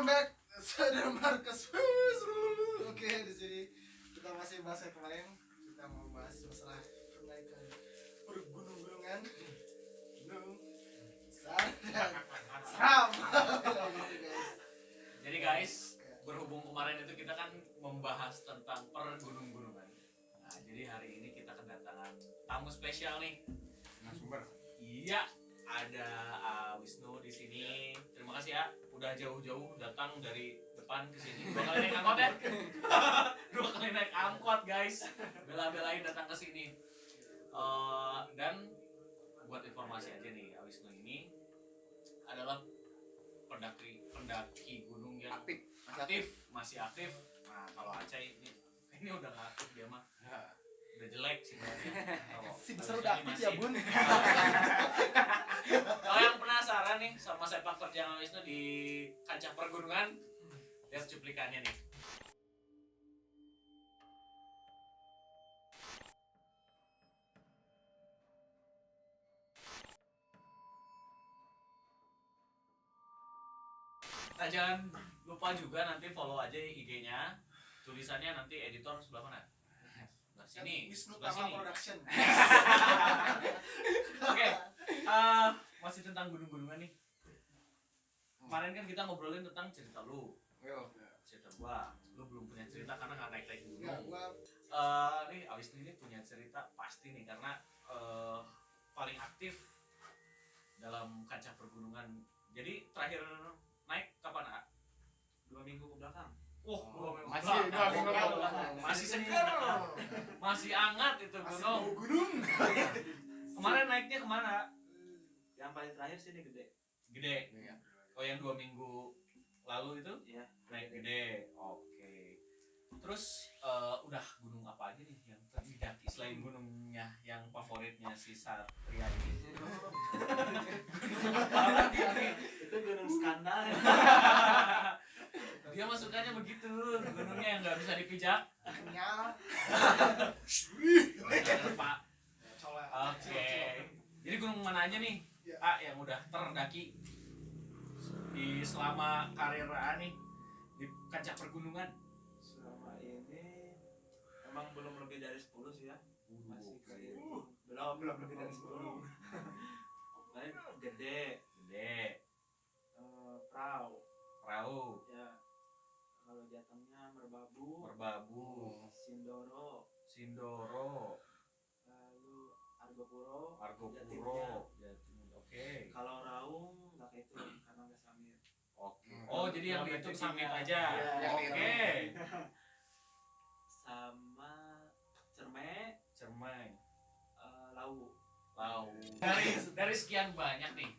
Welcome back. Saya Marcus. Oke, di sini kita masih bahas yang kemarin. Kita mau bahas masalah penaikan pergunung-gunungan. Gunung Seram. Jadi guys, berhubung kemarin itu kita kan membahas tentang pergunung-gunungan. Nah, jadi hari ini kita kedatangan tamu spesial nih. Narasumber. Iya, ada Wisnu di sini. Terima kasih ya, udah jauh-jauh datang dari depan ke sini. 2 kali naik angkot ya. 2 kali naik angkot guys. Bela-belain datang ke sini. Dan buat informasi aja nih, Wisnu ini adalah pendaki gunung yang masih aktif. Nah, kalau Acai ini udah nggak aktif dia mah. Udah jelek sih Si besar udah aktif ya bun. Kalau yang penasaran nih sama sepak terjang Wisnu di kancah pergunungan, lihat cuplikannya nih. Nah, jangan lupa juga nanti follow aja IG-nya. Tulisannya nanti editor sebelah mana? Sebelah sini. Wisnu Sebelah Tama sini. Production. Oke, masih tentang gunung-gunungan nih. Kemarin kan kita ngobrolin tentang cerita lu, cerita gua. Lu belum punya cerita karena nggak naik gunung. Enggak, gua Nih Awis ini punya cerita pasti nih karena paling aktif dalam kancah pergunungan. Jadi terakhir naik kapan, A? 2 minggu ke belakang. Wah, Masih 2 minggu ke belakang. masih segar, masih hangat itu masih gunung. mau gunung. Kemarin naiknya kemana? Yang paling terakhir sih ini gede. Gede. Oh, yang 2 minggu lalu itu? Iya. Naik gede. Oke. Terus udah gunung apa aja nih yang didaki selain gunungnya yang favoritnya si Satria ini? Gunung apa lagi nih? Itu gunung skandal. Dia masukannya begitu, gunungnya yang nggak bisa dipijak. Nyal. Pak. Oke. Jadi gunung mana aja nih, A, yang udah terdaki di selama karir A nih di kancah pergunungan? Selama ini emang belum lebih dari 10 sih ya. Masih kayak belum lebih dari 10. Paling gede, Perahu, ya. Kalau jatuhnya Merbabu, Sindoro, lalu Argopuro, Jatimur. Oke. Kalau Raung nggak kehitung karena nggak samir. Oke. Oh, jadi yang dihitung samit aja. Iya. Oke. Sama Cermai, Lau. Dari sekian banyak nih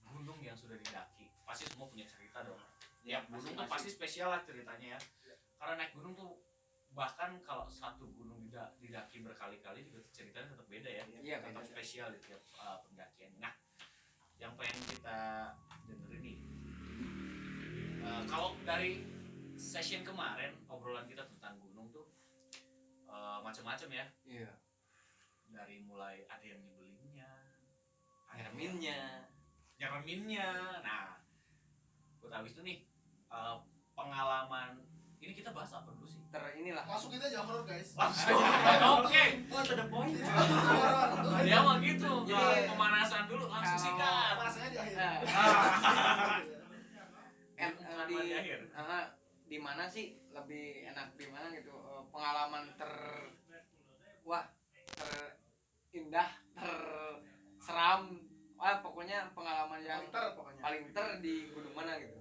gunung yang sudah didaki, pasti semua punya cerita dong. Ya, Tiap gunung tuh pasti spesial lah ceritanya ya. Karena naik gunung tuh bahkan kalau satu gunung didaki berkali-kali juga ceritanya tetap beda ya. Iya, Tetap beda. spesial di tiap pendakian. Nah, yang pengen kita dengerin nih, kalau dari session kemarin obrolan kita tentang gunung tuh macam-macam ya. Iya. Dari mulai ada yang nyebelinnya, nyereminnya. Nah, buat Awis tuh nih pengalaman ini kita bahas apa dulu sih? Inilah. Masuk kita aja horor guys. Langsung. Oke. Oh, to the point. Dia mah gitu. Iya. Pemanasan dulu langsung sikat. Rasanya di akhir. Di akhir. Di mana sih lebih enak di mana gitu pengalaman terindah, terseram, pokoknya pengalaman yang Pokoknya. paling di gunung mana gitu.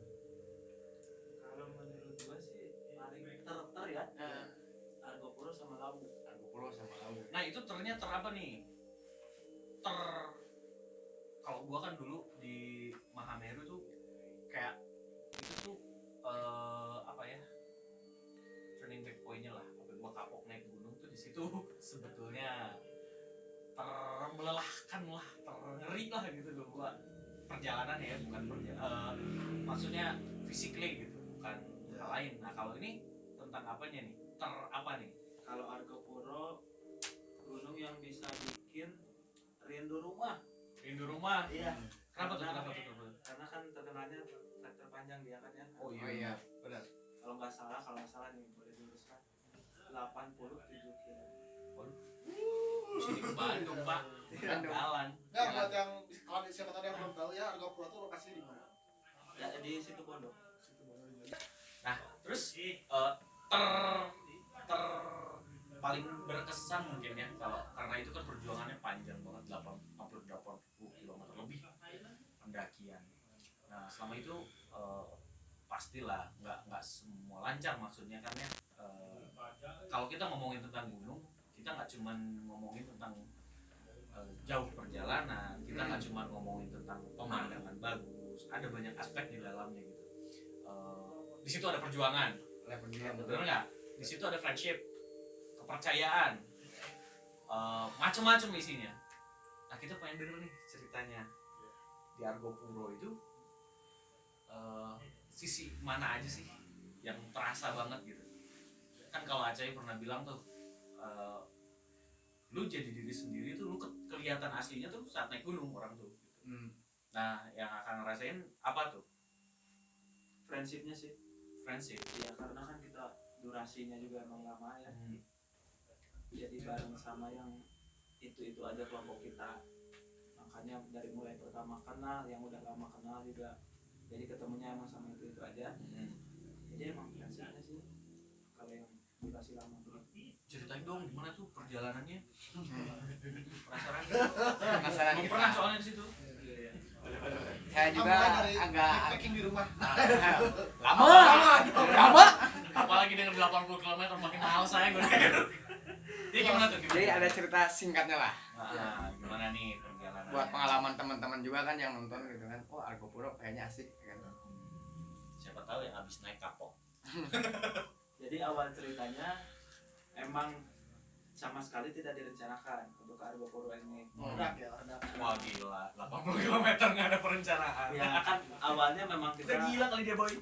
Kalau menurut gua sih paling ter ya. Argopuro sama Lau. Argopuro sama Lau. Nah, itu ternyata apa nih? Kalau gua kan dulu di Mahameru tuh kayak itu tuh apa ya? Turning back point-nya lah. Sampai gua kapok naik gunung tuh di situ sebetulnya melelahkan lah, ngeri lah gitu loh gua perjalanan ya, bukan maksudnya physically gitu, bukan hal lain. Nah, kalau ini tentang apanya nih? Apa nih? Kalau Argopuro gunung yang bisa bikin rindu rumah. Rindu rumah. Iya. Kenapa tuh? Karena kan terkenalnya faktor terpanjang dia kan ya. Oh Oh iya. benar. Kalau nggak salah nih boleh diluruskan 87 kilo. Sini ke Bandung Pak. Bandung. Jalan. Nggak, buat yang kalau siapa tahu yang belum tahu ya, Argopuro tuh lokasinya di mana? Ya di situ pondok. Situ mana? Nah terus paling berkesan mungkin ya kalau karena itu kan perjuangannya panjang banget 80 km lebih pendakian. Nah selama itu pastilah nggak semua lancar maksudnya kan ya. Kalau kita ngomongin tentang gunung kita nggak cuman ngomongin tentang jauh perjalanan, kita nggak cuman ngomongin tentang pemandangan bagus, ada banyak aspek di dalamnya gitu. Di situ ada perjuangan, bener nggak? Di situ ada friendship, kepercayaan, macam-macam isinya. Nah kita pengen denger nih ceritanya di Argopuro itu sisi mana aja sih yang terasa banget gitu. Kan kalau Acai pernah bilang tuh lu jadi diri sendiri tuh lu kelihatan aslinya tuh saat naik gunung orang tuh gitu. Nah yang akan ngerasain apa tuh? Friendshipnya sih. Friendship. Ya karena kan kita durasinya juga emang lama ya. Jadi bareng sama yang itu aja kelompok kita. Makanya dari mulai pertama kenal, yang udah lama kenal juga. Jadi ketemunya emang sama itu aja. Jadi emang friendshipnya sih kalau yang durasi lama tuh. Ceritain dong gimana tuh perjalanannya. Penasaran? Penasaran Belum kita. pernah soalnya di situ. Saya juga agak packing di rumah. lama. Apalagi dengan 80 km makin mahal saya gue. Jadi gimana tuh? Jadi ada cerita singkatnya lah. Gimana nih perjalanan? Buat pengalaman teman-teman juga kan yang nonton gitu kan. Oh Argopuro kayaknya asik kan. Siapa tahu yang habis naik kapok. Jadi awal ceritanya emang sama sekali tidak direncanakan untuk ke Argopuro ini. Redak ya, redak. Wah gila, 80 km nggak ada perencanaan. Ya kan awalnya memang Kita kita gila kali dia boy.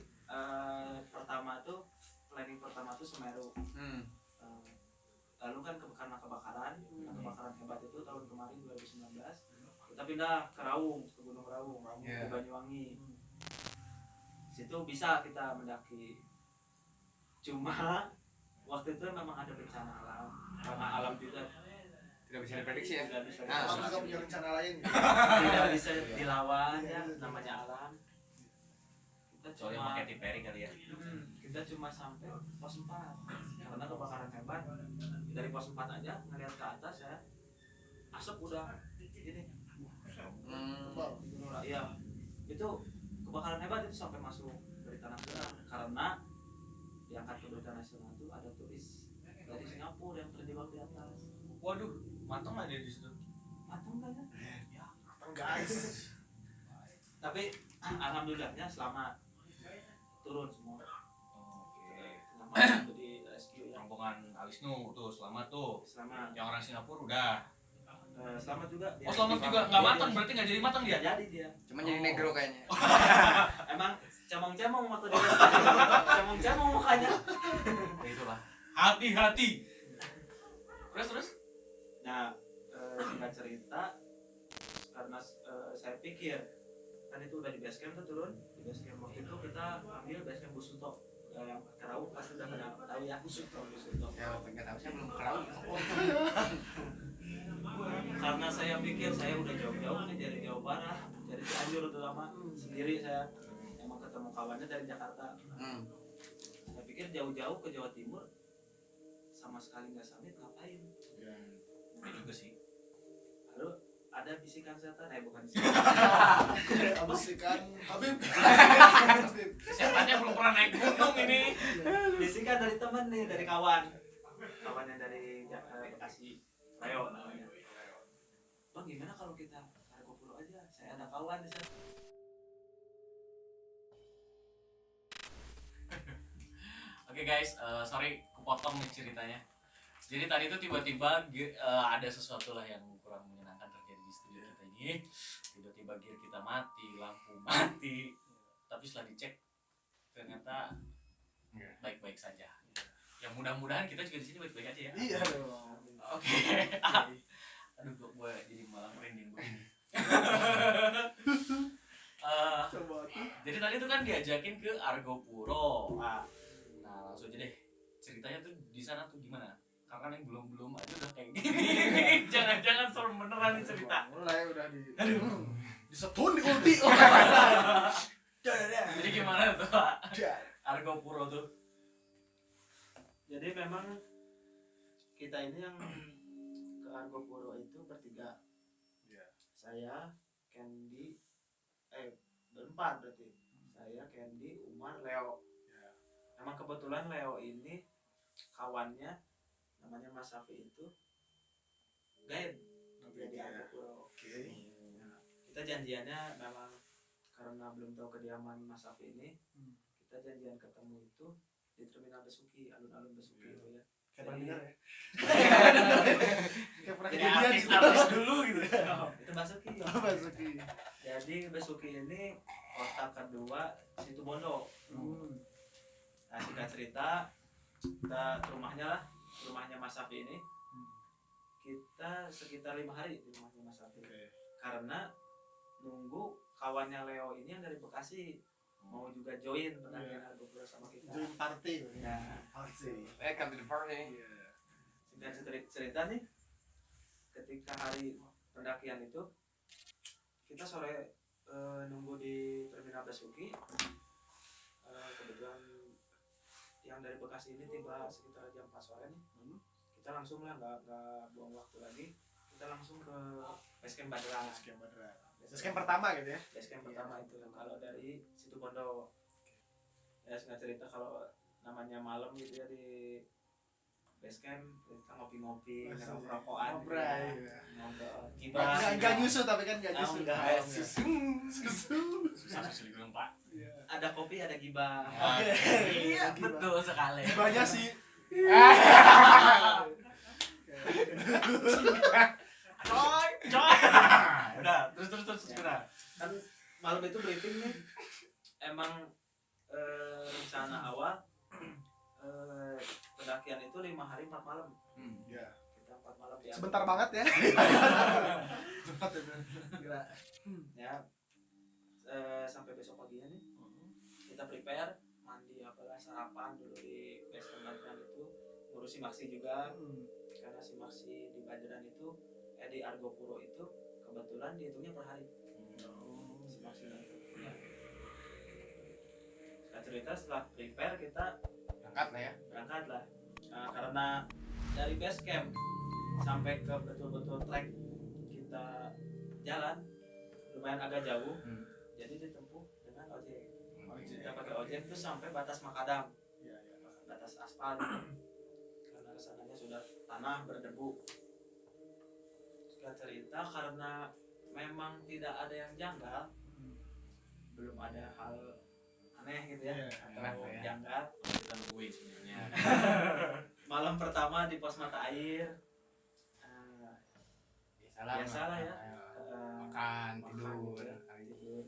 planning pertama tuh Semeru. Lalu kan karena kebakaran hebat itu tahun kemarin 2019 kita pindah ke Raung, ke Gunung Raung, Yeah. ke Banyuwangi. Situ bisa kita mendaki. Cuma waktu itu memang ada bencana alam, karena alam juga Tidak bisa diprediksi ya. tidak bisa Nah, Kamu juga punya rencana lain gitu. tidak bisa dilawan ya, namanya alam. Kita Soalnya cuma pakai Tiperi kali ya. kita cuma sampai pos 4 karena kebakaran hebat. Dari pos 4 aja ngeliat ke atas ya, asap udah gini. Tebal. Iya, itu kebakaran hebat itu sampai masuk dari tanah gerah karena diangkat ke berita nasional itu ada turis dari Singapura yang terjebak di atas. Waduh, matang nggak dia di situ? Matang kan ya? Guys. Tapi alhamdulillahnya selamat, turun semua. Oke. Selamat untuk di rescue ya. Rombongan Alisnu tuh selamat tuh. Selamat. Yang orang Singapura udah. Selamat juga. Oh selamat juga, nggak matang berarti nggak jadi matang Dia dia? jadi dia. Cuma jadi negro kayaknya. Emang cemong-cemong waktu dia. Cemong-cemong mukanya. Ya itulah. Hati-hati. Terus. Nah, singkat cerita, karena saya pikir kan itu udah di base camp tuh turun di base camp waktu itu kita ambil base camp Busuto yang Kerau pasti udah pada tahu ya Busuto. Ya nggak tahu saya belum kerau. Karena saya pikir saya udah jauh-jauh nih dari Jawa Barat, dari Cianjur terutama sendiri saya emang ketemu kawannya dari Jakarta. Saya pikir jauh-jauh ke Jawa Timur sama sekali nggak summit ngapain? Ya juga sih. Lalu ada bisikan setan, bukan bisikan. Bisikan Habib. Setannya belum pernah naik gunung ini. Bisikan dari temen nih, dari kawan yang dari Bekasi, Rayo namanya. Bang gimana kalau kita Argopuro aja? Saya ada kawan di sana. Oke guys, sorry kepotong nih ceritanya. Jadi tadi tuh tiba-tiba ada sesuatu lah yang kurang menyenangkan terjadi di studio kita ini. Tiba-tiba gear kita mati, lampu mati. Tapi setelah dicek ternyata baik-baik saja. Ya mudah-mudahan kita juga di sini baik-baik aja ya. Iya dong. Oke. Aduh, gue jadi malah merinding begini. Coba tuh. Jadi Jadi tadi tuh kan diajakin ke Argopuro. Nah langsung aja deh ceritanya tuh di sana tuh gimana? Karena yang belum aja udah kayak gini. Jangan serem beneran nih cerita. Mulai udah disetun di ulti. Jadi gimana tuh Pak? Argopuro tuh? Jadi memang kita ini yang ke Argopuro itu bertiga. Saya, Candy, berempat berarti. Saya, Candy, Umar, Leo. Emang kebetulan Leo ini kawannya namanya Mas Safi itu guide di Argopuro. Nah, kita janjiannya memang karena belum tahu kediaman Mas Safi ini, kita janjian ketemu itu di Terminal Besuki, alun-alun Besuki itu ya. Kayak pernah dengar ya? Kayak pernah Jadi kejadian artis dulu gitu. Itu Besuki. Besuki. Jadi Besuki ini kota kedua Situ Bondo. Nah, singkat cerita, kita ke rumahnya Mas Safi ini. Kita sekitar 5 hari di rumahnya Mas Safi. Karena nunggu kawannya Leo ini yang dari Bekasi mau juga join pendakian Argopuro sama kita. Join party. Nah, Welcome to the party. singkat cerita nih, ketika hari pendakian itu kita sore nunggu di Terminal Besuki. Kebetulan yang dari Bekasi ini tiba sekitar jam 4 sore nih. Kita langsung lah nggak buang waktu lagi, kita langsung ke basecamp Badra. Basecamp pertama gitu ya? Basecamp pertama itu kalau dari Situ Bondo. Ya singkat cerita kalau namanya malam gitu ya di basecamp kita ngopi-ngopi, ngerokok-rokokan, ngobrol. Enggak nyusu tapi kan enggak nyusu. Enggak. Susah dibilang Pak. Ada kopi, ada gibah. Iya betul sekali. Banyak sih. Coy. Udah, terus gimana? Kan malam itu briefing nih. Emang rencana awal pendakian itu 5 hari 4 malam. Kita 4 malam di Sebentar banget ya. Cepat ya. Kira. Ya. Sampai besok paginya nih. Kita prepare, mandi apalah, sarapan dulu di basecamp Badran itu, ngurusi Maksi juga. Karena si Maksi di Badran itu di Argopuro itu kebetulan dihitungnya per hari. Si Maksi itu. Ya. Cerita setelah prepare kita berangkat lah. Nah, karena dari base camp sampai ke betul-betul trek kita jalan lumayan agak jauh, jadi ditempuh dengan ojek. Kita pakai ojek itu sampai batas makadam, batas aspal gitu. Karena kesananya sudah tanah berdebu. Singkat cerita karena memang tidak ada yang janggal, belum ada hal aneh gitu ya, atau janggal. Kita nungguin sebenarnya. Malam pertama di pos mata air, biasalah ya, Makan, tidur. tidur.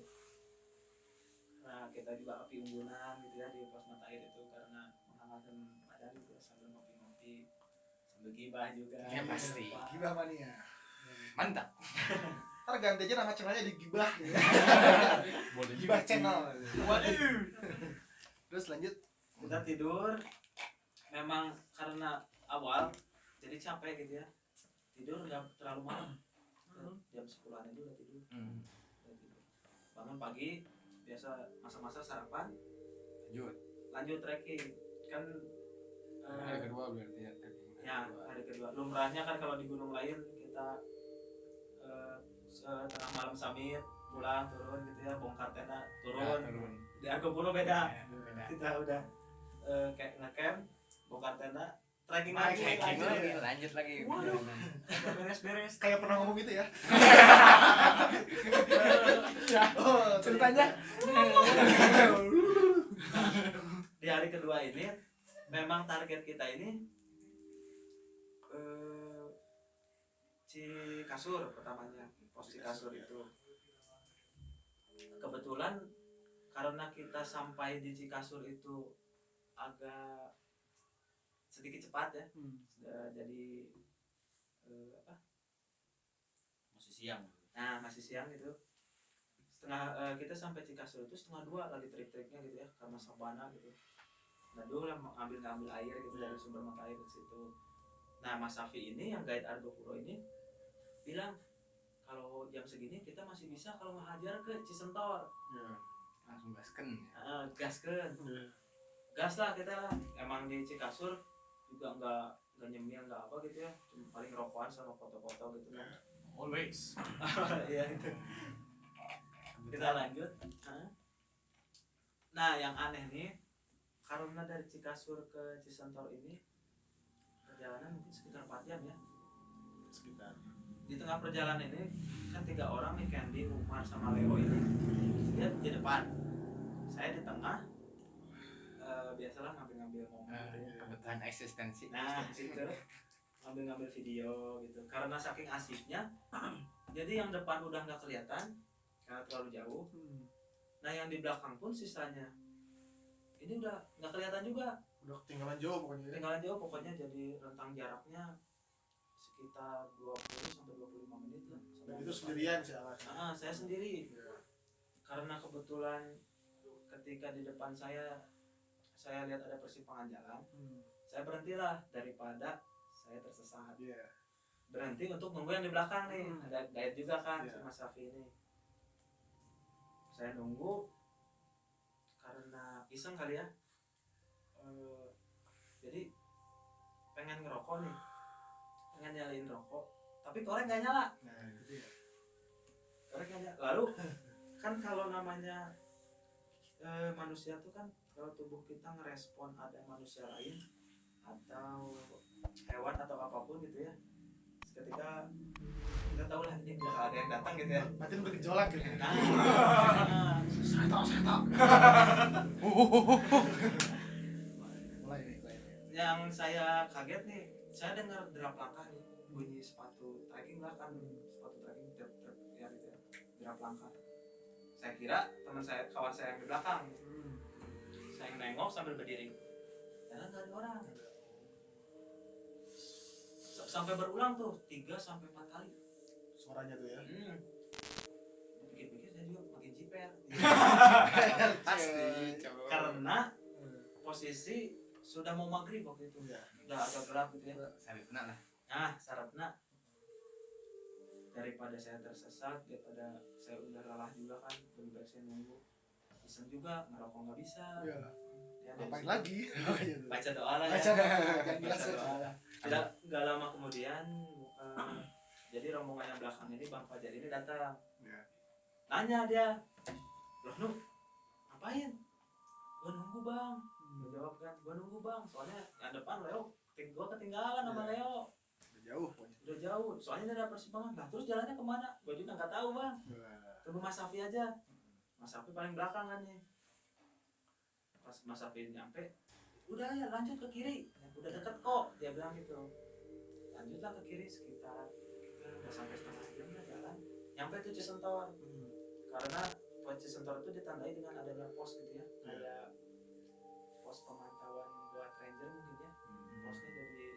Nah, kita juga api unggulan gitu ya di pos mata air itu karena menghangatkan badan gitu sambil ngopi-ngopi, sambil gibah juga. Ya, pasti. Gibah mania. Mantap. Ntar ganti aja nama channelnya di Gibah. Boleh Gibah channel. Waduh. Terus lanjut. Kita tidur, memang karena awal jadi capek gitu ya, tidur nggak terlalu malam, jam 10-an itu udah tidur. Bangun pagi biasa masa-masa sarapan, lanjut trekking kan. Hari kedua berarti ya. Ya hari kedua lumrahnya kan kalau di gunung lain kita tengah malam samit pulang turun gitu ya, bongkar tenda turun. Di Argopuro beda. Kita udah kayak ngecamp, bongkar tenda, trekking lagi, lanjut lagi. beres-beres. Kayak pernah ngomong gitu ya. Oh, ceritanya. Di hari kedua ini memang target kita ini Cikasur pertamanya, pos Cikasur itu. Kebetulan karena kita sampai di Cikasur itu agak sedikit cepat ya, jadi Masih siang. nah masih siang gitu. kita sampai Cikasur itu 1:30 lagi trik-triknya gitu ya, karena sabana gitu. Neduh lah ngambil air gitu dari sumber mata air ke situ. Nah Mas Safi ini yang guide Argo Puro ini bilang kalau jam segini kita masih bisa kalau ngehajar ke Cisentor. Ya. Langsung gasken ya. Gaskeun. Gas lah kita lah. Emang di Cikasur juga nggak nyemil nggak apa gitu ya, cuma paling rokokan sama foto-foto gitu kan. Always. Iya itu. Kita lanjut. Nah yang aneh nih, karena dari Cikasur ke Cisentor ini perjalanan mungkin sekitar 4 jam ya. Sekitar. Di tengah perjalanan ini kan 3 orang nih, Candy, Umar sama Leo ini. Dia di depan, saya di tengah. Biasalah ngambil momen gitu ya. Kebutuhan eksistensi. Nah gitu, ngambil video gitu. Karena saking asiknya, jadi yang depan udah nggak kelihatan karena terlalu jauh. Nah yang di belakang pun sisanya ini udah nggak kelihatan juga. Udah ketinggalan jauh pokoknya. Ketinggalan jauh pokoknya, jadi rentang jaraknya sekitar 20-25 menit lah. Dan itu sendirian sih arahnya. Saya sendiri. Ya. Karena kebetulan ketika di depan saya lihat ada persimpangan jalan, saya berhentilah daripada saya tersesat. Iya. Berhenti untuk nunggu yang di belakang nih, ada guide juga kan si Iya. Mas Safi ini. Saya nunggu karena iseng kali ya. Jadi pengen ngerokok nih, pengen nyalain rokok, tapi korek nggak nyala. Nah, itu dia. Korek nggak nyala. Lalu kan kalau namanya manusia tuh kan, kalau tubuh kita ngerespon ada manusia lain atau hewan atau apapun gitu ya, ketika kita tahu lah ini bakal ada yang datang gitu ya, Batin bergejolak gitu. nah, Saya tak. Mulai nih. yang saya kaget nih, saya dengar derap langkah nih, bunyi sepatu trekking lah kan, sepatu trekking truk ya gitu ya, derap langkah. Saya kira teman saya, kawan saya yang di belakang. Saya nengok sambil berdiri, ternyata nggak ada orang. Sampai berulang tuh 3-4 kali. Suaranya tuh ya. Pikir-pikir saya juga makin jiper. Pasti coba. Karena posisi sudah mau maghrib waktu itu, Iya. udah agak gelap gitu ya. Saripna lah. Nah, syaratnya daripada saya tersesat, daripada saya udah lelah juga kan, lebih baik saya nunggu. Iseng juga, ngerokok nggak bisa. Iya. Ya, Ngapain dari lagi? situ baca doa lah ya. Baca doa. Baca doa lah. Tidak lama kemudian, jadi rombongan yang belakang ini Bang Fajar ini datang. Iya. Nanya dia, loh Nu, ngapain? Gua nunggu bang. Gua jawab kan, gua nunggu bang. Soalnya yang depan Leo, gua ketinggalan sama Iya. Leo. Udah jauh pokoknya. Udah jauh, soalnya ini ada persimpangan. Nah terus jalannya kemana? Gua juga nggak tahu bang. Tunggu Mas Safi aja. Mas Safi paling belakang kan nih. Pas Mas Safi nyampe, udah ya lanjut ke kiri. Udah deket kok, dia bilang gitu. Lanjutlah ke kiri sekitar kita udah sampai setengah jam lah jalan. Nyampe tuh Cisentor. Karena pos Cisentor itu ditandai dengan adanya pos gitu ya, kayak pos pemantauan buat ranger mungkin ya. Posnya jadi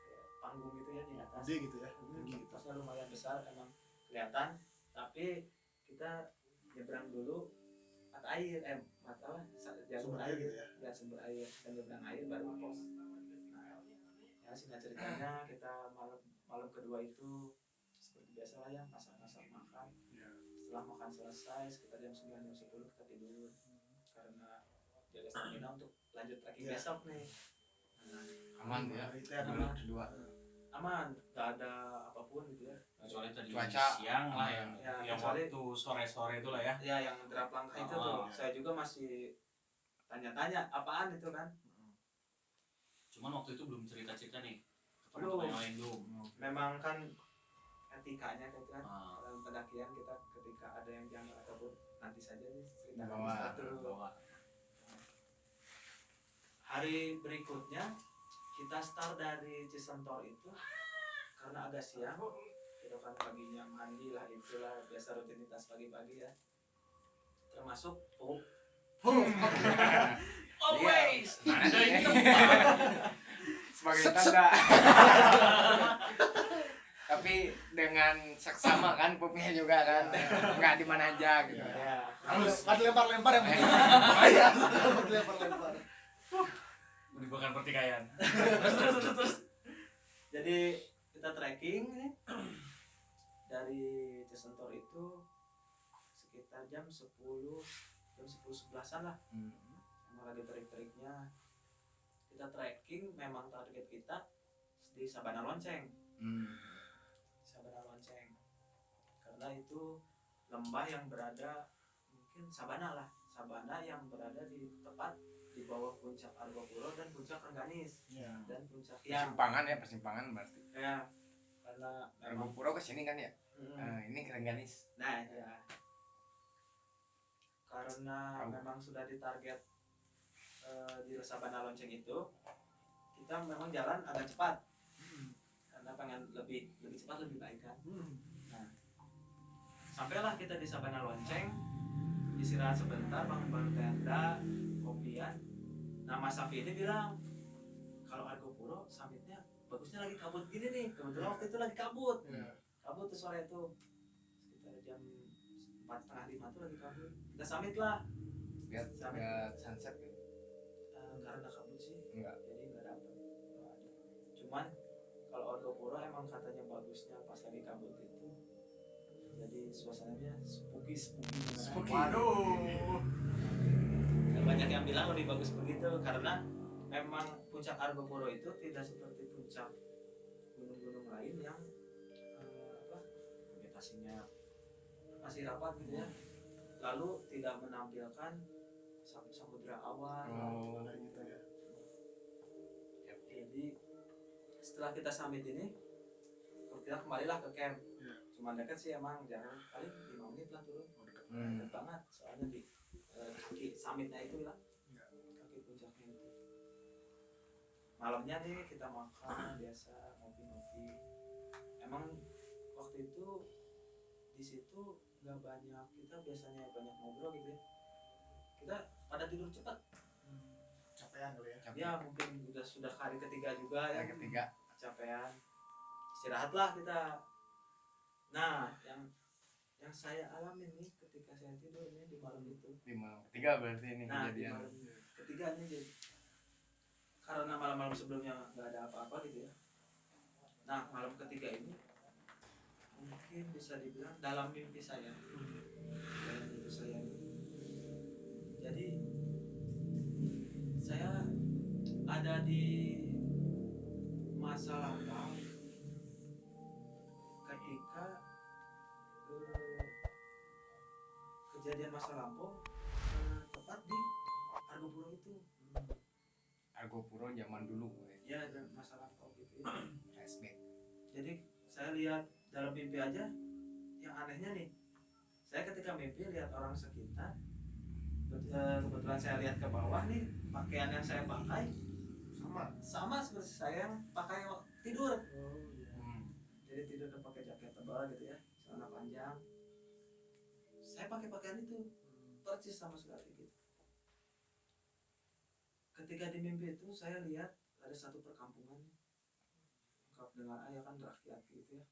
kayak panggung gitu ya di atas. Gede gitu ya. Tinggi. Posnya lumayan besar emang kelihatan, tapi kita nyebrang dulu mata air, jalur Sumber air gitu ya. lihat sumber air dan nyebrang air baru pos. Nah, ya singkat ceritanya kita malam kedua itu seperti biasa lah ya, masak makan. Iya. Setelah makan selesai sekitar jam 9 jam 10 kita tidur karena jaga stamina untuk lanjut trekking Iya. besok nih. Nah, Aman ya. Hari itu ya, Aman kedua. aman, nggak ada apapun gitu ya. Kecuali tadi Cuaca. siang lah yang Ya, yang kecuali- waktu sore-sore itu lah ya. Ya yang derap langkah itu Oh, tuh, iya. saya juga masih tanya-tanya apaan itu kan. Cuman waktu itu belum cerita-cerita nih. Ke Belum. teman-teman yang lain belum. Memang kan etikanya gitu kan, Ah, dalam pendakian kita ketika ada yang janggal ataupun nanti saja nih cerita Bawa. satu. bawa. Hari berikutnya kita start dari Cisentor itu karena agak siang, kita kan paginya mandi lah, itulah biasa rutinitas pagi-pagi ya, termasuk Always. Mana tuh ini? Sebagai tanda. tapi dengan seksama kan pupnya juga kan, nggak di mana aja gitu. Ya. Harus ada lempar-lempar yang penting. Bahaya. Lempar-lempar. Menimbulkan pertikaian. Jadi kita trekking nih dari Cisentor itu sekitar jam 10-11an lah. Emang lagi terik-teriknya. Kita trekking, memang target kita di Sabana Lonceng. Sabana Lonceng. Karena itu lembah yang berada mungkin Sabana lah. Sabana yang berada di tepat di bawah puncak Argopuro dan puncak Rengganis dan puncak Hyang. Persimpangan berarti. Ya, karena memang Argopuro ke sini kan ya. mm, Ini Rengganis. nah ya. Karena Tahu. memang sudah ditarget di Sabana Lonceng itu, kita memang jalan agak cepat. Karena pengen lebih cepat lebih baik kan. Nah, sampailah kita di Sabana Lonceng, istirahat sebentar, bangun tenda, kopian. Nah, Mas Safi ini bilang kalau Argopuro summitnya bagusnya lagi kabut gini nih. Kebetulan waktu itu lagi kabut. Kabut tuh sore itu sekitar jam 4:30-5 tuh lagi kabut. Kita summit lah. Lihat sunset gitu. Karena kabut sih. Enggak. Jadi nggak dapet. Nggak ada. Cuman kalau Argopuro emang katanya bagusnya pas lagi kabut itu. Jadi suasananya spooky. Waduh. Banyak yang bilang lebih bagus begitu karena memang puncak Argopuro itu tidak seperti puncak gunung-gunung lain yang vegetasinya masih rapat gitu ya, lalu tidak menampilkan samudra awan. Gitu ya. Jadi setelah kita summit ini kita kembalilah ke camp. Cuma dekat sih emang, jangan paling 5 menit lah turun. Dekat banget soalnya di kaki summitnya itu lah, kaki puncaknya itu. Malamnya nih kita makan biasa, ngopi-ngopi. Emang waktu itu di situ nggak banyak, kita biasanya banyak ngobrol gitu ya. Kita pada tidur cepat. Capean dulu ya. Ya mungkin sudah hari ketiga juga ya. Yang ketiga. Capean. Istirahatlah kita. Nah, yang saya alami nih ketika saya tidur nih di malam itu. Di malam ketiga berarti ini Nah, di kejadian. malam ketiga nih jadi karena malam-malam sebelumnya nggak ada apa-apa gitu ya. Nah, malam ketiga ini mungkin bisa dibilang dalam mimpi saya. Dalam mimpi saya. Jadi saya ada di masa lampau ketika kejadian masa lampau tepat di Argopuro itu. Argopuro zaman dulu Ya, dan masa lampau gitu ya. flashback. Jadi saya lihat dalam mimpi aja, yang anehnya nih, saya ketika mimpi lihat orang sekitar, kebetulan saya lihat ke bawah nih, pakaian yang saya pakai sama seperti saya yang pakai tidur. Jadi tidur dan pakai jaket tebal gitu ya, celana panjang. Saya pakai pakaian itu persis sama sekali gitu. Ketika di mimpi itu saya lihat ada satu perkampungan lengkap dengan ayah kan rakyat gitu ya.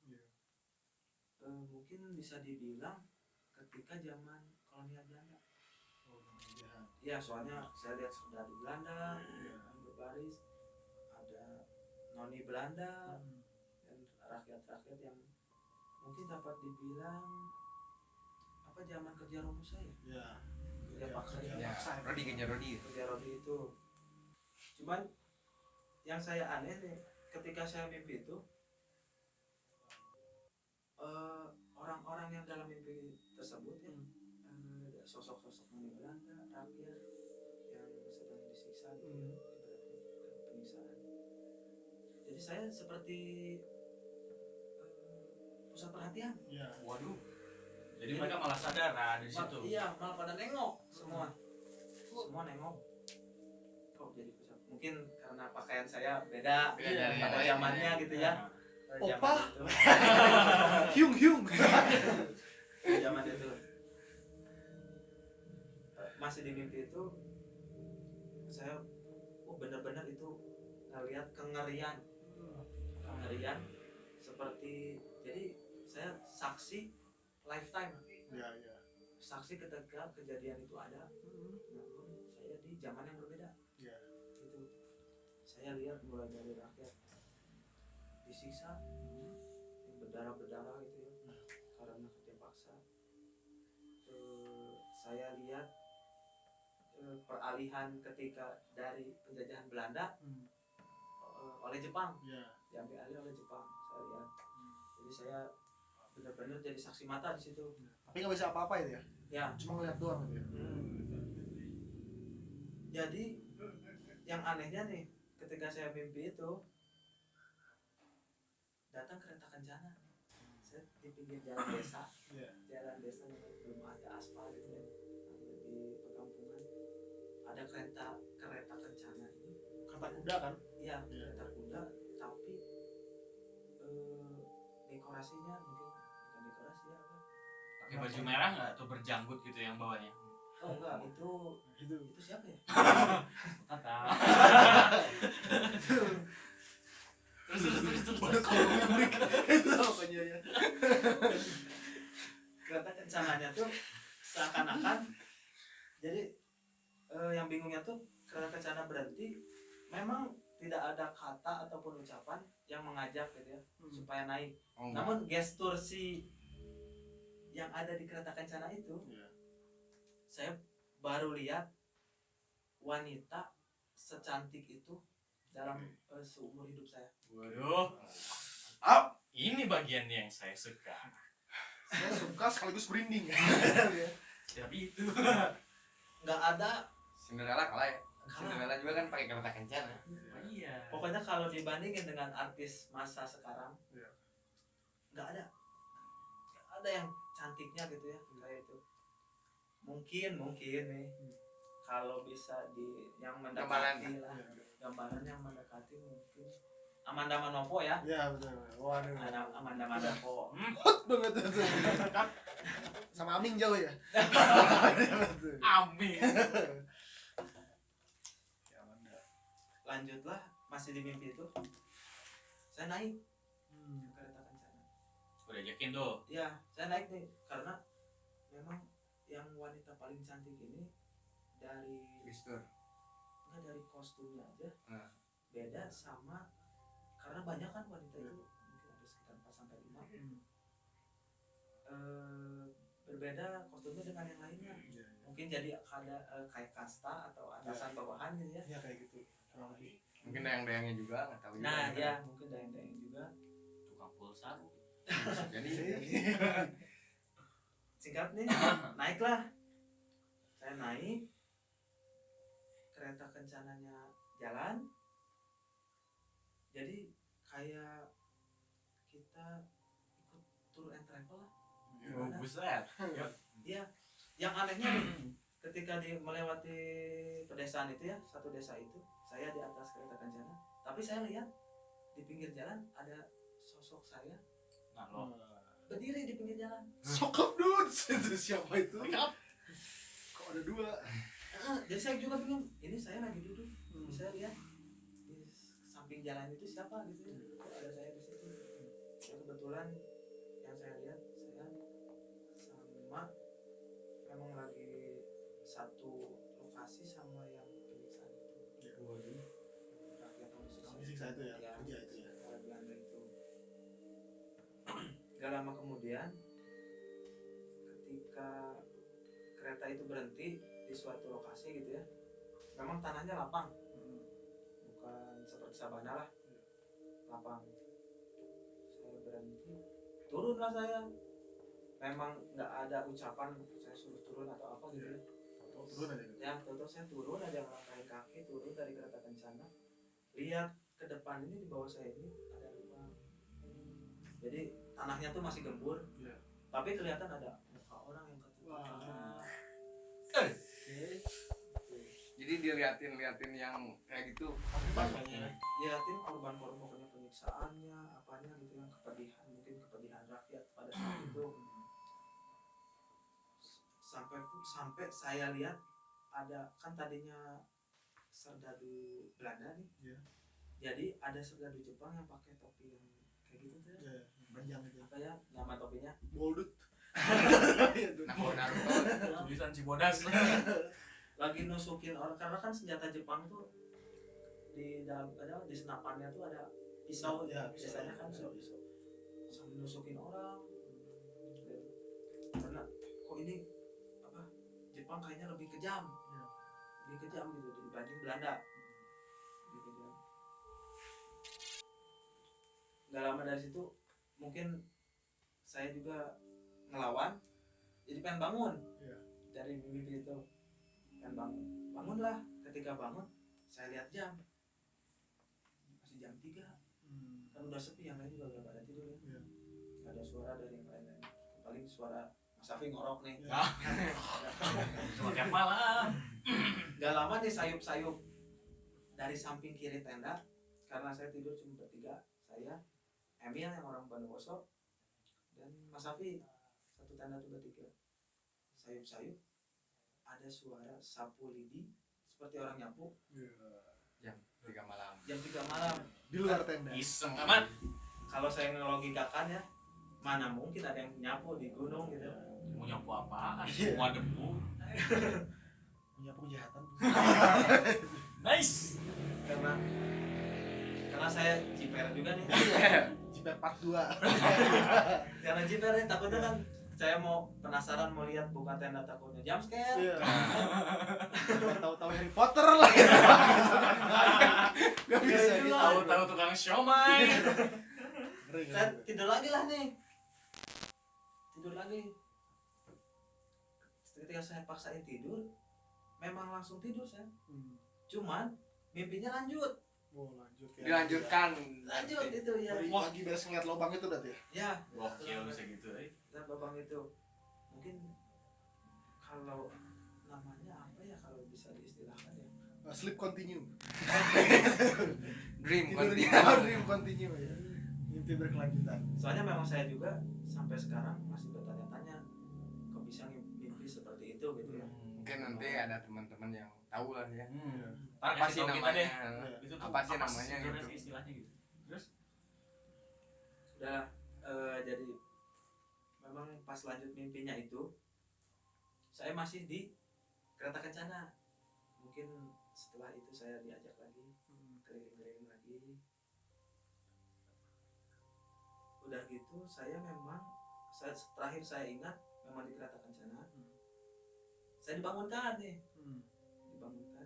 Mungkin bisa dibilang ketika zaman kolonial Belanda. Ya, soalnya saya lihat saudara Belanda yang berbaris, ada noni Belanda dan rakyat-rakyat yang mungkin dapat dibilang apa zaman kerja romusa ya. Kerja paksa Ya, Rodi. kerja roti itu. Cuman yang saya aneh nih ketika saya mimpi itu orang-orang yang dalam mimpi tersebut ya, sosok-sosok noni Belanda, rakyat yang sedang disiksa gitu ya, ibaratnya penyiksaan. Jadi saya seperti pusat perhatian. Waduh. Jadi mereka malah sadar di situ. Iya, malah pada nengok semua. Semua nengok. Kok jadi pusat? Mungkin karena pakaian saya beda dari pada yang zamannya lainnya. gitu ya. Pada Opa. zaman itu. Hyung. Pada zaman itu. Masih di mimpi itu saya benar-benar itu ngelihat kengerian seperti Jadi saya saksi lifetime, Iya, iya. saksi ketika kejadian itu ada. Namun saya di zaman yang berbeda. Iya. Itu saya lihat mulai dari rakyat disiksa, yang berdarah-berdarah gitu ya, karena kerja paksa. Saya lihat peralihan ketika dari penjajahan Belanda oleh Jepang, Iya. diambil alih oleh Jepang. Saya lihat, jadi saya benar-benar jadi saksi mata di situ. Tapi nggak bisa apa-apa itu ya. Ya. Cuma ngeliat doang gitu ya. Jadi yang anehnya nih, ketika saya mimpi itu datang kereta kencana. Saya di pinggir jalan desa, Iya. jalan desa yang belum ada aspal gitu ya, di perkampungan. Ada kereta kencana ini. Kereta kuda kan? Iya, Iya. kereta kuda, tapi dekorasinya mungkin bukan dekorasi ya apa? Pakai baju merah nggak atau berjanggut gitu yang bawahnya? Oh enggak, itu Itu. siapa ya? Tata. Terus. Baru kalau ngibrik itu pokoknya ya. Kereta kencananya tuh seakan-akan, jadi yang bingungnya tuh kereta kencana berhenti, memang tidak ada kata ataupun ucapan yang mengajak gitu ya supaya naik. Namun gestur si yang ada di kereta kencana itu, Iya. saya baru lihat wanita secantik itu dalam seumur hidup saya. Waduh. Ini bagian yang saya suka. Saya suka sekaligus merinding. Tapi itu. Nggak ada. Cinderella kalah ya. Cinderella juga kan pakai kereta kencana. Iya. Pokoknya kalau dibandingin dengan artis masa sekarang, Iya. nggak ada yang cantiknya gitu ya kayak itu. Mungkin nih kalau bisa yang mendekati lah, gambaran yang mendekati mungkin Amanda Manopo ya. Iya betul. Waduh. Amanda Manopo. Hot banget itu. Sama Aming jauh ya. Amin. Ya Amanda. Lanjutlah, masih di mimpi itu saya naik ke kereta kencana. Udah yakin tuh. Ya, saya naik nih karena memang yang wanita paling cantik ini dari Mister. enggak dari kostumnya aja. Nah. Beda sama, karena banyak kan wanita itu mungkin ada sekitar 4 sampai 5. Berbeda kostumnya dengan yang lainnya. Mungkin jadi ada kayak kasta atau atasan bawahan gitu ya. Iya kayak gitu. Kurang lebih. Mungkin dayang-dayangnya juga nggak tahu juga. Nah, ya mungkin dayang-dayang juga. Tukang pulsa. Jadi Singkat nih, naiklah. Saya naik, kereta kencananya jalan. Jadi kayak kita ikut tour and travel lah. Oh, buset. Iya, yang anehnya nih, ketika melewati pedesaan itu ya, satu desa itu, saya di atas kereta kencana, tapi saya lihat di pinggir jalan ada sosok saya Nah, lo. berdiri di pinggir jalan. Sokap dudes itu siapa itu? Kok ada dua? Jadi saya juga bingung, ini saya lagi duduk, saya lihat di samping jalan itu siapa gitu ya, kok ada saya di situ. Ya, kebetulan yang saya lihat, saya sama memang lagi satu lokasi sama yang penyiksaan itu. Rakyat yang Disiksa itu ya, Ya, kerja itu ya. oleh Belanda itu. Gak lama kemudian, ketika kereta itu berhenti di suatu lokasi gitu ya, memang tanahnya lapang, bukan seperti sabana lah, lapang. Saya berhenti, turunlah saya. Memang nggak ada ucapan saya suruh turun atau apa gitu ya. Turun aja gitu. Ya, tentu saya turun aja melangkahi kaki, turun dari kereta kencana. Lihat ke depan ini, di bawah saya ini ada lubang. Jadi tanahnya tuh masih gembur, Iya. tapi kelihatan ada muka orang yang ketutupan. Wah. jadi diliatin yang kayak gitu. Lihatin korban-korban pokoknya penyiksaannya, apanya gitu, yang kepedihan, mungkin kepedihan rakyat pada saat itu. Sampai saya lihat ada, kan tadinya serdadu Belanda nih. Iya. Jadi ada serdadu Jepang yang pakai topi yang kayak gitu tuh. Iya. Panjang itu. apa ya nama topinya Boldut. Naruto. Tulisan Cibodas. lagi nusukin orang karena kan senjata Jepang tuh di dalam ada di senapannya tuh ada pisau Ya, biasanya kan pisau. sambil nusukin orang gitu. Karena kok ini apa Jepang kayaknya lebih kejam Ya. lebih kejam gitu dibanding Belanda lebih kejam. Nggak lama dari situ mungkin saya juga ngelawan jadi pengen bangun Ya. dari mimpi itu pengen bangunlah ketika bangun saya lihat jam masih jam 3 kan udah sepi yang lain juga udah pada tidur ya. Iya. Nggak ada suara dari yang lain paling suara Mas Safi ngorok nih. Ya. Semakin malam. Gak lama nih sayup-sayup dari samping kiri tenda karena saya tidur cuma bertiga saya Emil yang orang Bondowoso dan Mas Safi satu tenda tuh bertiga sayup-sayup ada suara sapu lidi seperti orang nyapu Jam 3 malam. jam 3 malam. Di luar tenda. Iseng amat. Kalau saya ngelogikakan ya mana mungkin ada yang nyapu di gunung gitu. Mau nyapu apaan? Iya. Semua debu. Punya kejahatan. Nice. Karena saya jiper juga nih. Jiper part 2. Karena jiper nih takutnya kan saya mau penasaran mau lihat buka tenda takutnya jam scare. Iya. Tahu-tahu Harry Potter lah. Gak bisa Iya, gitu. Tahu-tahu tukang siomay. Ngeri, Saya ngeri. tidur lagi lah nih. Tidur lagi. Ketika saya paksain tidur, memang langsung tidur saya. Cuman mimpinya lanjut. Oh, lanjut ya. Dilanjutkan. Lanjut itu ya. Dari pagi beres ngeliat lubang itu berarti ya? Ya, Gokil bisa gitu. dan babang itu mungkin kalau namanya apa ya kalau bisa diistilahkan ya. Sleep continue. Dream Tidur di continue. dream continue ya. Mimpi berkelanjutan. Soalnya memang saya juga sampai sekarang masih bertanya-tanya kok bisa mimpi seperti itu gitu ya. Mungkin nanti ada teman-teman yang tahu lah ya. Ntar Apa kasih sih tahu kita deh. namanya? Itu tuh Apa sih namanya sebenarnya gitu? sih istilahnya gitu. Terus Udah jadi memang pas lanjut mimpinya itu saya masih di kereta kencana. Mungkin setelah itu saya diajak lagi keliling-keliling lagi. Udah gitu saya memang terakhir saya ingat memang di kereta kencana. Saya dibangunkan nih, dibangunkan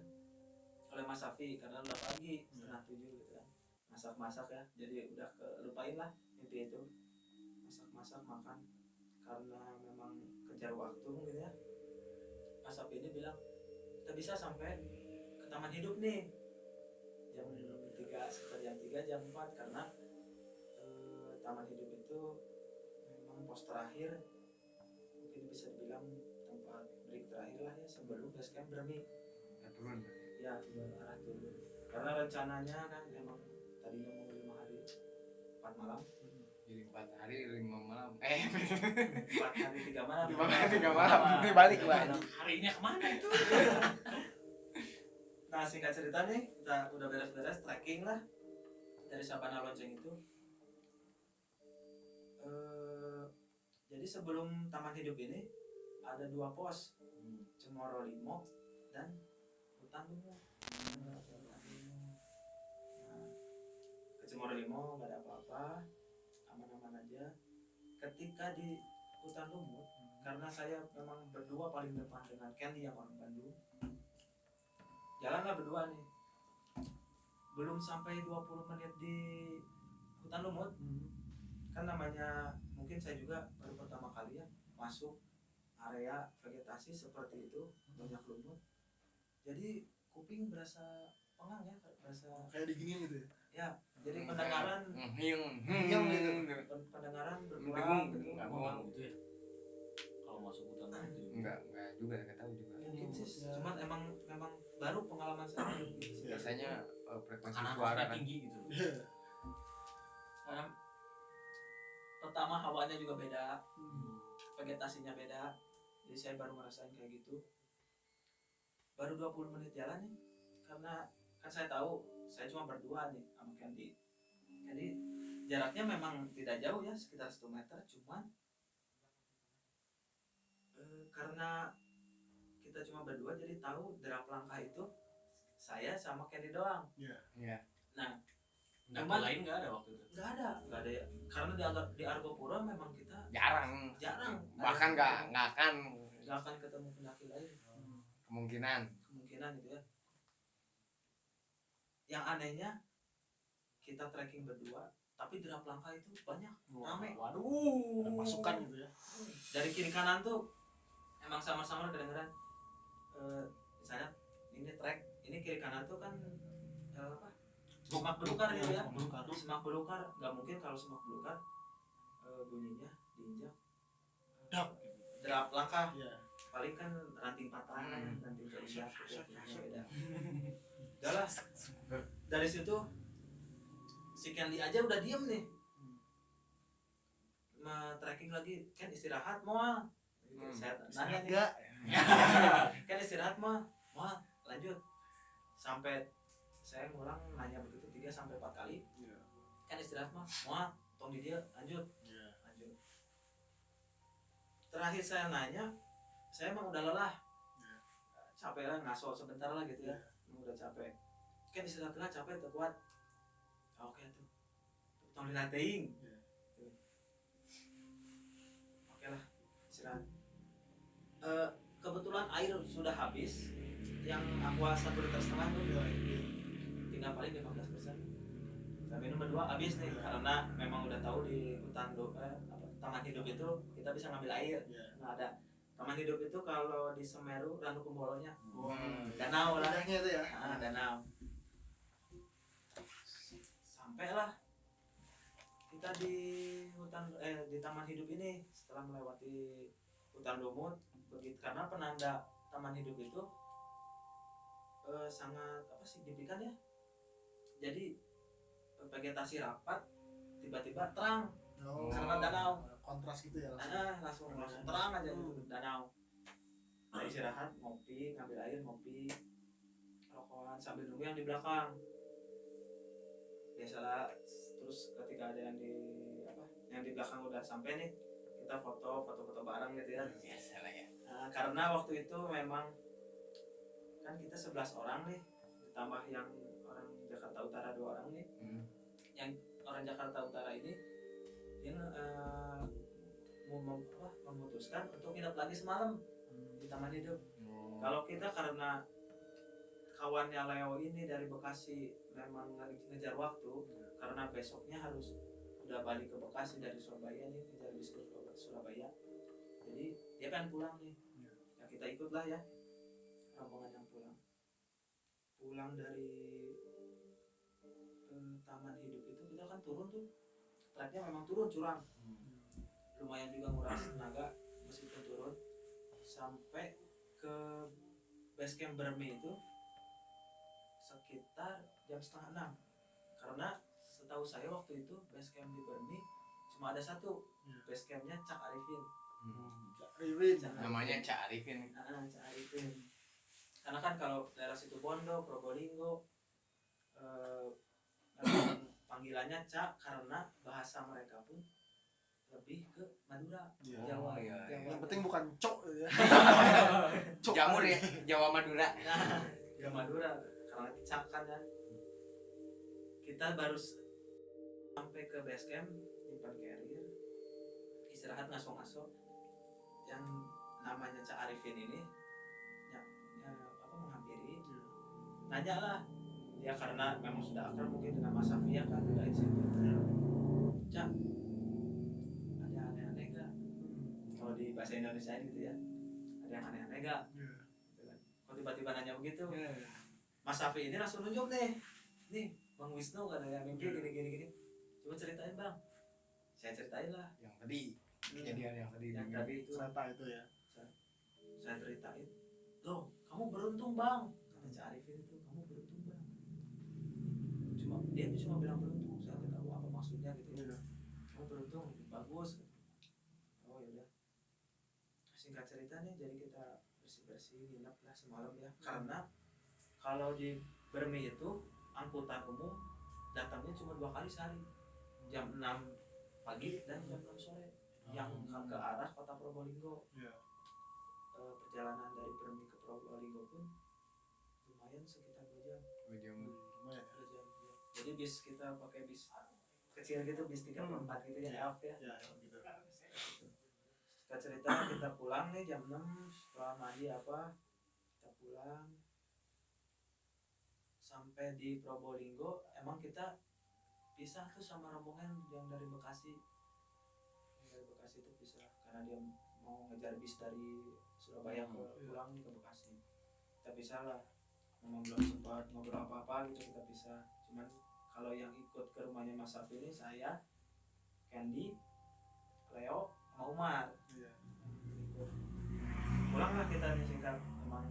oleh Mas Safi karena udah pagi 6:30 gitu kan. Masak-masak ya, jadi udah lupain lah mimpi itu. Masak-masak makan karena memang kejar waktu gitu ya. Mas Safi ini bilang kita bisa sampai ke Taman Hidup nih jam 3 sekitar jam 3 jam 4 karena Taman Hidup itu memang pos terakhir mungkin bisa dibilang tempat break terakhir lah ya sebelum base camp Bermi Turun. ya arah turun karena rencananya kan emang tadinya mau 5 hari 4 malam Jadi 4 hari 5 malam. 4 hari 3 malam 5 hari 3 malam. Ini balik lagi. harinya kemana itu? Nah singkat cerita nih kita udah beres-beres trekking lah dari Sabana Lonceng itu. Jadi sebelum Taman Hidup ini ada 2 pos, Cemoro Limo dan Hutan Lumut. Nah, ke Cemoro Limo nggak ada apa-apa, aman-aman aja. Ketika di Hutan Lumut, karena saya memang berdua paling depan dengan Candy yang orang Bandung, jalanlah berdua nih. Belum sampai 20 menit di Hutan Lumut, kan namanya mungkin saya juga baru pertama kali ya masuk area vegetasi seperti itu banyak lumut jadi kuping berasa pengang ya berasa Kayak diginiin gitu ya. ya jadi pendengaran Hiung gitu. pendengaran Bingung, berkurang Enggak mau gitu ya. Kalau masuk hutan gitu. Enggak juga, enggak tahu juga. mungkin sih Ya. cuman memang baru pengalaman saya gitu. Biasanya frekuensi Karena suara kan. tinggi gitu. Iya. Karena pertama hawanya juga beda vegetasinya beda jadi saya baru ngerasain kayak gitu baru 20 menit jalan nih karena kan saya tahu saya cuma berdua nih sama Candy jadi jaraknya memang tidak jauh ya, sekitar 1 meter, cuman karena kita cuma berdua jadi tahu derap langkah itu saya sama Kenny doang. Iya. Nah, Dapur Cuman- lain nggak ada waktu itu. nggak ada ya, karena di Argopuro memang kita Jarang. ada- Bahkan nggak akan nggak akan ketemu pendaki lain, kemungkinan. kemungkinan gitu ya. Yang anehnya kita trekking berdua tapi derap langkah itu banyak, rame. Waduh. Ada pasukan gitu ya. Dari kiri kanan tuh emang sama-sama kedengeran. Misalnya ini trek, ini kiri kanan tuh kan apa? Semak belukar gitu ya. Semak belukar, nggak mungkin kalau semak belukar bunyinya diinjak Dap. derap langkah. Iya. Paling kan ranting patah, ranting keinjak gitu, beda. Udah lah, dari situ si Candy aja udah diem nih. Trekking lagi, kan istirahat mau. Saya nanya nih, Enggak. kan istirahat mau lanjut. Sampai saya ngulang nanya begitu 3-4 kali. Iya. Kan istirahat mau tong di dia lanjut. Iya. Lanjut. Terakhir saya nanya, saya emang udah lelah. Capek lah, ngaso sebentar lah gitu ya. Emang udah capek. Kan istirahat lah, capek terkuat. Oke tuh. Tong dilatih. Iya. Oke lah, istirahat. Kebetulan air sudah habis. Yang aqua 1,5 liter tuh Iya. tinggal paling 15%. Saya minum berdua habis nih karena memang udah tahu di hutan taman hidup itu kita bisa ngambil air. Iya. Nah, ada taman hidup itu kalau di Semeru Ranu Kumbolonya Danau danau lah. itu ya. Danau. Sampailah kita di di taman hidup ini setelah melewati hutan lumut begitu karena penanda taman hidup itu sangat signifikan ya. Jadi vegetasi rapat tiba-tiba terang Oh. karena danau. Kontras gitu ya langsung. langsung terang aja itu danau. Nah, istirahat, ngopi, ngambil air, ngopi, rokokan sambil nunggu yang di belakang. Biasalah, terus ketika ada yang di belakang udah sampai nih, kita foto bareng gitu ya. Biasa lah ya. Nah, karena waktu itu memang kan kita 11 orang nih, ditambah yang orang Jakarta Utara 2 orang nih. Yang orang Jakarta Utara ini dia memutuskan untuk nginep lagi semalam di taman hidup. Kalau kita karena kawannya Leo ini dari Bekasi memang lagi ngejar waktu karena besoknya harus udah balik ke Bekasi dari Surabaya nih, ngejar bis ke Surabaya. Jadi dia pengen pulang nih. Ya kita ikutlah ya rombongan yang pulang. Pulang dari taman hidup itu kita kan turun tuh. Treknya memang turun curang. Lumayan juga nguras tenaga meskipun turun sampai ke base camp Berme itu sekitar jam 5:30 karena setahu saya waktu itu base camp di Berme cuma ada satu, base campnya Cak Arifin. Namanya Cak Arifin. Cak Arifin. Karena kan kalau daerah situ Bondo, Probolinggo memang panggilannya Cak karena bahasa mereka pun lebih ke Madura, Iya. Jawa. Oh, iya, iya. Yang penting bukan cok ya. Cok. Jamur ya, Jawa Madura. Nah, ke Madura karena Cak kan ya. Kita baru sampai ke base camp, nyimpan carrier, istirahat ngaso-ngaso. Yang namanya Cak Arifin ini menghampiri, nanya lah dia karena memang sudah akrab mungkin dengan Mas Safia kan dari situ. Cak, ada aneh-aneh gak? Kalau di bahasa Indonesia gitu ya, ada yang aneh-aneh gak? Gitu kan. Kok tiba-tiba nanya begitu? Mas Safi ini langsung nunjuk nih Bang Wisnu ada yang mimpi gini. Coba ceritain Bang. Saya ceritain lah. Yang tadi kejadian yang tadi. Yang tadi itu Kereta itu ya. saya ceritain. Loh, kamu beruntung Bang. Kata Cak Arifin itu, kamu beruntung Bang. Dia cuma bilang beruntung. Saya nggak tahu apa maksudnya gitu ya. Kamu beruntung, bagus. Oh ya udah. Singkat cerita nih, jadi kita bersih-bersih, nginep lah semalam ya. Karena kalau di Bermi itu angkutan umum datangnya cuma 2 kali sehari. jam 6 pagi dan jam 6 sore yang ke arah kota Probolinggo. Iya. Perjalanan dari Permi ke Probolinggo pun lumayan sekitar 2 jam. Lumayan. 2 jam. Ya. Jadi bis kita pakai bis kecil gitu, bis 3/4 gitu ya, Elf ya. Ya, gitu. Singkat cerita kita pulang nih jam 6 setelah mandi apa kita pulang sampai di Probolinggo. Emang kita pisah tuh sama rombongan yang dari Bekasi. Yang dari Bekasi itu pisah karena dia mau ngejar bis dari Surabaya pulang nih ke Bekasi. Kita pisah lah, memang belum sempat ngobrol apa-apa gitu, kita pisah. Cuman kalau yang ikut ke rumahnya Mas Safi ini saya, Candy, Leo, sama Umar. Iya. Pulanglah kita nih singkat. Emang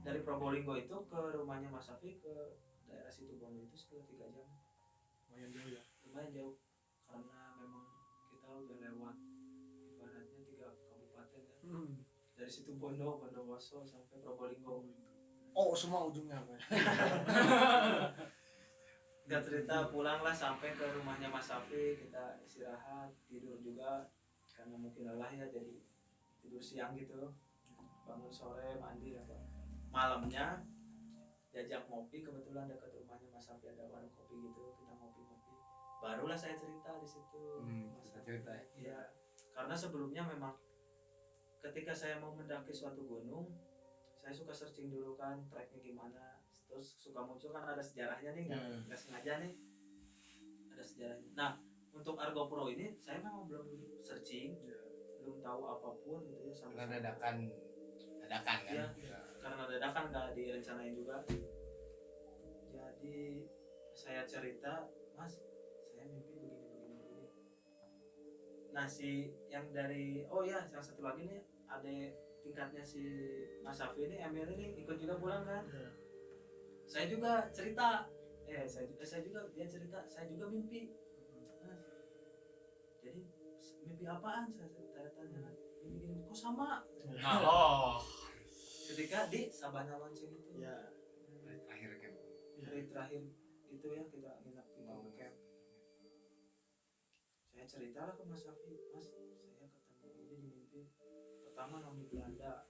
dari Probolinggo itu ke rumahnya Mas Safi ke daerah Situbondo itu sekitar 3 jam. Lumayan jauh ya. Lumayan jauh karena memang kita udah lewat ibaratnya 3 kabupaten ya. Dari Situbondo, Bondowoso sampai Probolinggo. Oh, semua ujungnya apa ya? Kita cerita pulanglah sampai ke rumahnya Mas Safi, kita istirahat, tidur juga karena mungkin lelah ya, jadi tidur siang gitu, bangun sore mandi apa. Malamnya diajak ngopi, kebetulan dekat rumahnya Mas Safi ada warung kopi gitu, kita ngopi-ngopi. Barulah saya cerita di situ. Mas Safi cerita ya, karena sebelumnya memang ketika saya mau mendaki suatu gunung, saya suka searching dulu kan treknya gimana, terus suka muncul kan ada sejarahnya nih, nggak sengaja nih ada sejarahnya. Nah untuk Argo Pro ini saya memang belum searching, belum tahu apapun gitu ya, sama karena dadakan kan. ya, karena dadakan nggak direncanain juga. Jadi saya cerita, Mas saya mimpi begini. Nah si yang dari yang satu lagi nih ada tingkatnya si Mas Safi ini, Emil ini ikut juga pulang kan. Saya juga cerita, saya juga dia cerita, saya juga mimpi. Nah, jadi mimpi apaan? Saya tanya, mimpi gini, kok sama? Nah, Ketika di Sabana Lonceng itu, Ya. Terakhir kan. hari terakhir itu ya kita nginap di camp. Saya ceritalah ke Mas Safi, Mas saya ketemu ini di mimpi. Pertama noni Belanda.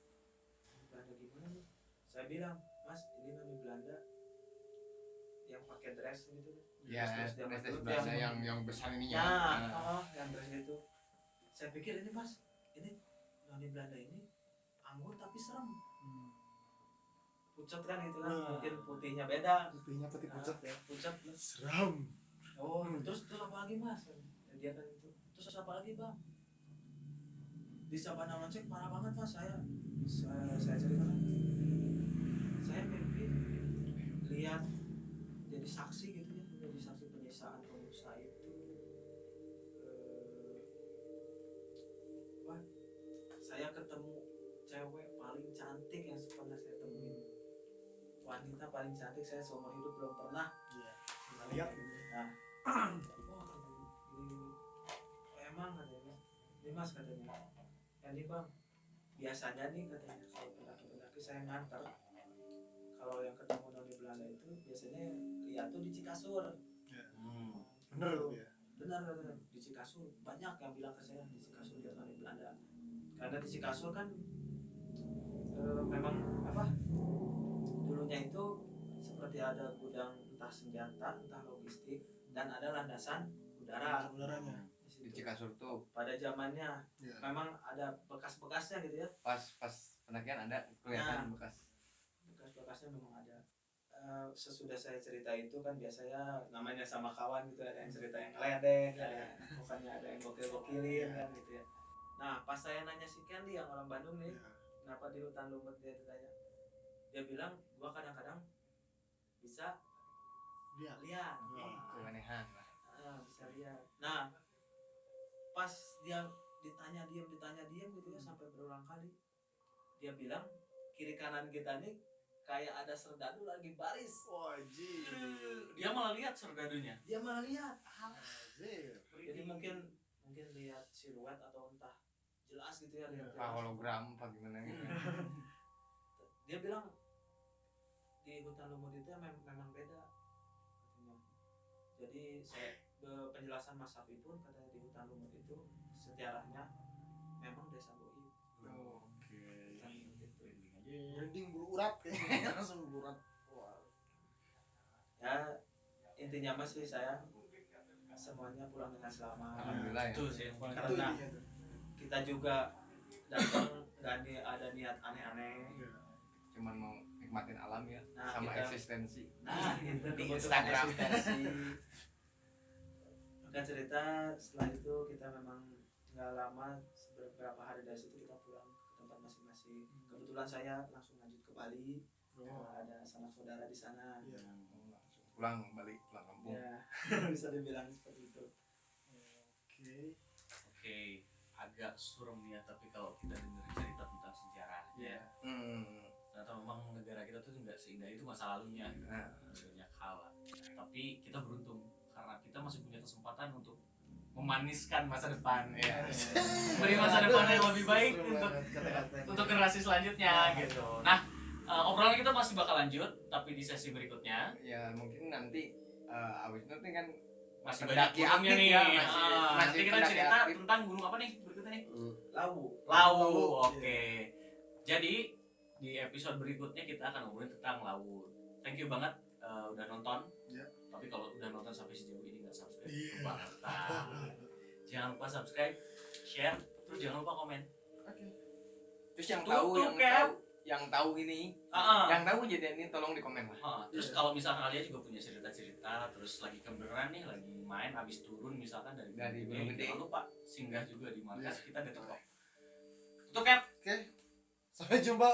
Noni Belanda gimana nih? Saya bilang, Mas ini noni Belanda yang pakai dress gitu. Ya, dress Belanda yang besar ininya. Yang dress itu. Saya pikir ini Mas, ini noni Belanda ini anggun tapi serem. Pucat kan gitu kan, mungkin putihnya beda. Putihnya putih pucat ya. Pucat. Seram. Oh, terus apa lagi Mas? Dia kan itu. Terus apa lagi Bang? Di Sabana Lonceng parah banget Mas, saya ceritakan. Saya mimpi lihat jadi saksi gitu ya, jadi saksi penyiksaan pengusaha itu. Saya ketemu cewek paling cantik yang pernah saya temuin. Wanita paling cantik saya seumur hidup belum pernah. Iya. Kita lihat gitu. Nah, gini. Emang katanya, ini Mas katanya, ini Bang, biasanya nih katanya kalau pendaki-pendaki saya nganter, kalau yang ketemu noni Belanda itu biasanya lihat tuh di Cikasur. Bener tuh ya. Benar di Cikasur banyak yang bilang ke saya di Cikasur lihat noni Belanda. Karena di Cikasur kan memang dulunya itu seperti ada gudang entah senjata, entah logistik, dan ada landasan udara. Udaranya. Di Cikasur tuh Pada zamannya Iya. memang ada bekas-bekasnya gitu ya. pas pendakian ada kelihatan bekas. Bekas-bekasnya memang ada. Sesudah saya cerita itu kan biasanya namanya sama kawan gitu, ada yang cerita yang ngeledek, bukannya ada yang gokil-gokilin kan gitu ya. Nah pas saya nanya si Candy yang orang Bandung nih, kenapa di hutan lumut dia ditanya, dia bilang gua kadang-kadang bisa lihat. Keanehan lah. Bisa lihat. Nah pas dia ditanya diam gitu ya sampai berulang kali, dia bilang kiri kanan kita nih kayak ada serdadu lagi baris. Wajib. dia malah lihat sergadunya. Dia malah lihat. Wajib. Jadi mungkin lihat siluet atau entah jelas gitu ya, lihat Apa hologram apa gimana gitu. Dia bilang di hutan lumut itu memang beda katanya. Jadi penjelasan Mas Safi pun katanya di hutan lumut itu sejarahnya memang desa Boib. Oke. Hutan lumut itu. Branding bulu urat kayaknya langsung bulu urat. Wow. Ya intinya mas sih saya semuanya pulang dengan selamat. Alhamdulillah ya. Itu sih yang paling Itu Karena intinya tuh. kita juga datang gak ada niat aneh-aneh. Cuman mau nikmatin alam ya, Nah, sama kita- eksistensi. Nah itu Di kebutuhan Instagram. eksistensi. Maka cerita setelah itu kita memang nggak lama beberapa hari dari situ kita pulang ke tempat masing-masing. Kebetulan saya langsung lanjut ke Bali. Ada sanak saudara di sana. Iya. Pulang kampung. Ya bisa dibilang seperti itu. Oke. Oke, agak surem ya, tapi kalau kita dengar cerita tentang sejarahnya, ternyata memang negara kita tuh nggak seindah itu masa lalunya, Nah. banyak hal. Tapi kita beruntung karena kita masih punya kesempatan untuk memaniskan masa depan, ya. Beri masa depan yang lebih baik untuk generasi selanjutnya, gitu. Nah, obrolan kita masih bakal lanjut, tapi di sesi berikutnya Ya mungkin nanti abis itu kan masih pendaki banyak gunungnya aktif nih. ya, masih Nanti kita pendaki cerita aktif. tentang gunung apa nih berikutnya nih? Lawu. Lawu, oke. Jadi di episode berikutnya kita akan ngobrolin tentang laut. Thank you banget udah nonton. Ya. Tapi kalau udah nonton sampai sejauh ini nggak subscribe, Iya. kebangetan. Jangan lupa subscribe, share, terus jangan lupa komen. Oke. Terus yang Tutup, tahu Cap. yang tahu ini, Ah, yang tahu jadi ini tolong di komen lah. terus Iya. kalau misalkan kalian juga punya cerita-cerita, terus lagi kebenaran nih, lagi main, habis turun misalkan dari Dari Gunung Gunung Gede, Gede. jangan lupa singgah juga di markas Iya. kita Depok. Tutup, Cap. Oke. Sampai jumpa.